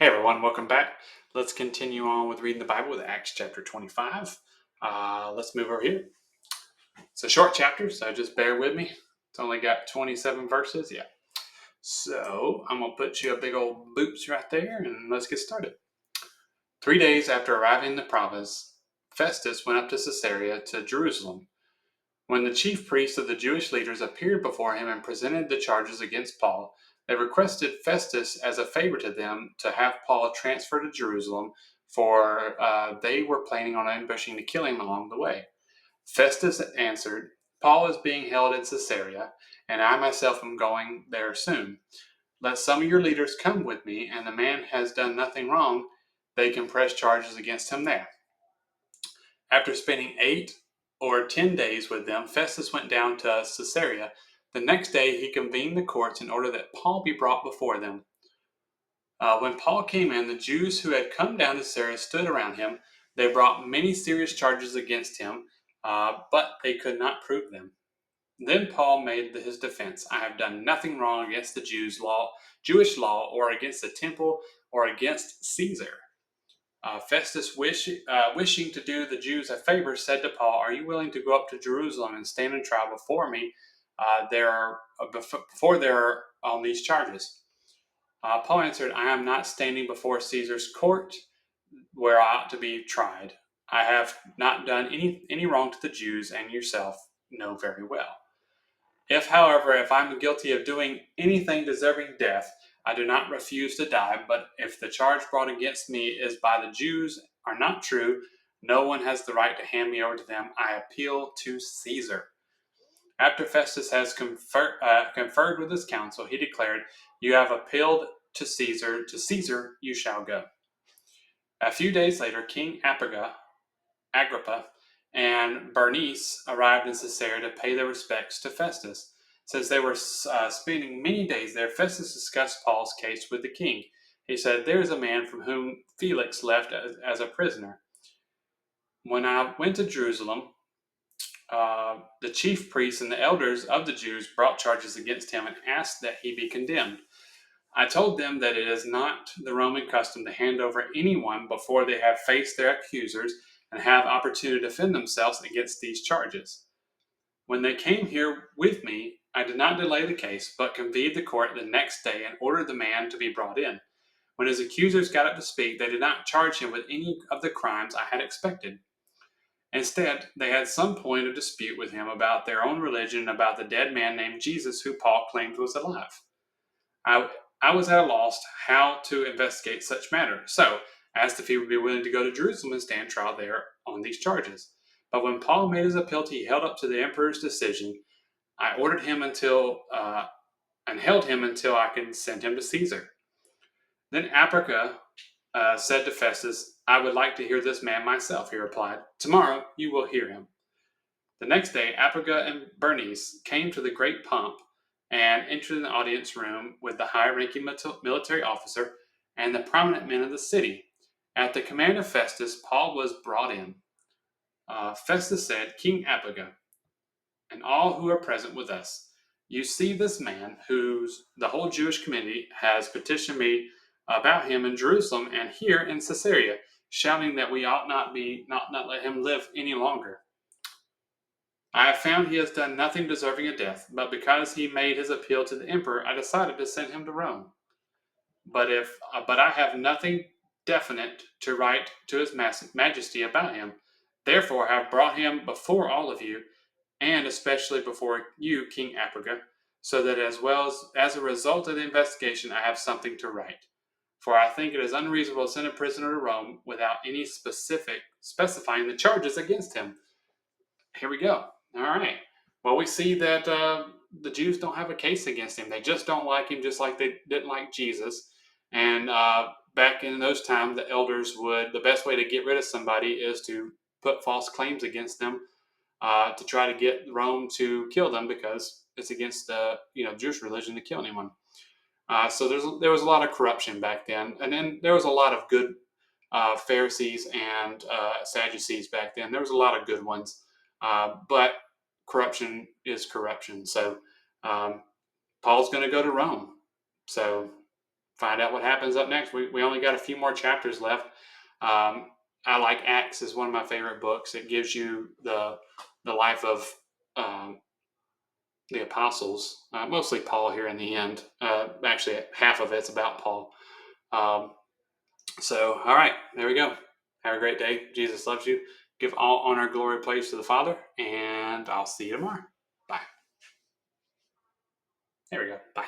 Hey everyone, welcome back. Let's continue on with reading the Bible with Acts chapter 25. Let's move over here. It's a short chapter, so just bear with me. It's only got 27 verses. Yeah. So I'm going to put you a big old boots right there and let's get started. 3 days after arriving in the province, Festus went up to Caesarea to Jerusalem. When the chief priests of the Jewish leaders appeared before him and presented the charges against Paul, they requested Festus as a favor to them to have Paul transferred to Jerusalem, for they were planning on ambushing to kill him along the way. Festus answered, "Paul is being held in Caesarea, and I myself am going there soon. Let some of your leaders come with me, and the man has done nothing wrong. They can press charges against him there." After spending 8 or 10 days with them, Festus went down to Caesarea. The next day he convened the courts in order that Paul be brought before them. When Paul came in, the Jews who had come down to Caesarea stood around him. They brought many serious charges against him, but they could not prove them. Then Paul made his defense. "I have done nothing wrong against the Jewish law, or against the temple, or against Caesar." Festus, wishing to do the Jews a favor, said to Paul, "Are you willing to go up to Jerusalem and stand in trial before me before there on these charges?" Paul answered, "I am not standing before Caesar's court where I ought to be tried. I have not done any wrong to the Jews, and yourself know very well. However, if I'm guilty of doing anything deserving death, I do not refuse to die, but if the charge brought against me is by the Jews are not true, no one has the right to hand me over to them. I appeal to Caesar." After Festus has conferred with his council, he declared, "You have appealed to Caesar you shall go." A few days later, King Agrippa and Bernice arrived in Caesarea to pay their respects to Festus. Since they were spending many days there, Festus discussed Paul's case with the king. He said, "There is a man from whom Felix left as a prisoner. When I went to Jerusalem, the chief priests and the elders of the Jews brought charges against him and asked that he be condemned. I told them that it is not the Roman custom to hand over anyone before they have faced their accusers and have opportunity to defend themselves against these charges. When they came here with me, I did not delay the case, but convened the court the next day and ordered the man to be brought in. When his accusers got up to speak, they did not charge him with any of the crimes I had expected. Instead, they had some point of dispute with him about their own religion and about the dead man named Jesus who Paul claimed was alive. I was at a loss how to investigate such matters, so asked if he would be willing to go to Jerusalem and stand trial there on these charges. But when Paul made his appeal to be held up to the emperor's decision, I ordered him and held him until I can send him to Caesar. Then Agrippa said to Festus, "I would like to hear this man myself," he replied. "Tomorrow you will hear him." The next day, Agrippa and Bernice came to the great pomp and entered the audience room with the high-ranking military officer and the prominent men of the city. At the command of Festus, Paul was brought in. Festus said, "King Agrippa, and all who are present with us, you see this man whose the whole Jewish community has petitioned me about him in Jerusalem and here in Caesarea, shouting that we ought not let him live any longer. I have found he has done nothing deserving of death, but because he made his appeal to the emperor, I decided to send him to Rome. But I have nothing definite to write to his majesty about him. Therefore, I have brought him before all of you, and especially before you, King Agrippa, so that as a result of the investigation, I have something to write. For I think it is unreasonable to send a prisoner to Rome without any specifying the charges against him." Here we go. All right. Well, we see that the Jews don't have a case against him. They just don't like him, just like they didn't like Jesus. And back in those times, the best way to get rid of somebody is to put false claims against them to try to get Rome to kill them, because it's against the Jewish religion to kill anyone. So there was a lot of corruption back then, and then there was a lot of good Pharisees and Sadducees back then. There was a lot of good ones, but corruption is corruption. So Paul's going to go to Rome. So find out what happens up next. We only got a few more chapters left. I like Acts is one of my favorite books. It gives you the life of the apostles, mostly Paul here in the end. Actually, half of it's about Paul. So, all right, there we go. Have a great day. Jesus loves you. Give all honor, glory, praise to the Father, and I'll see you tomorrow. Bye. There we go. Bye.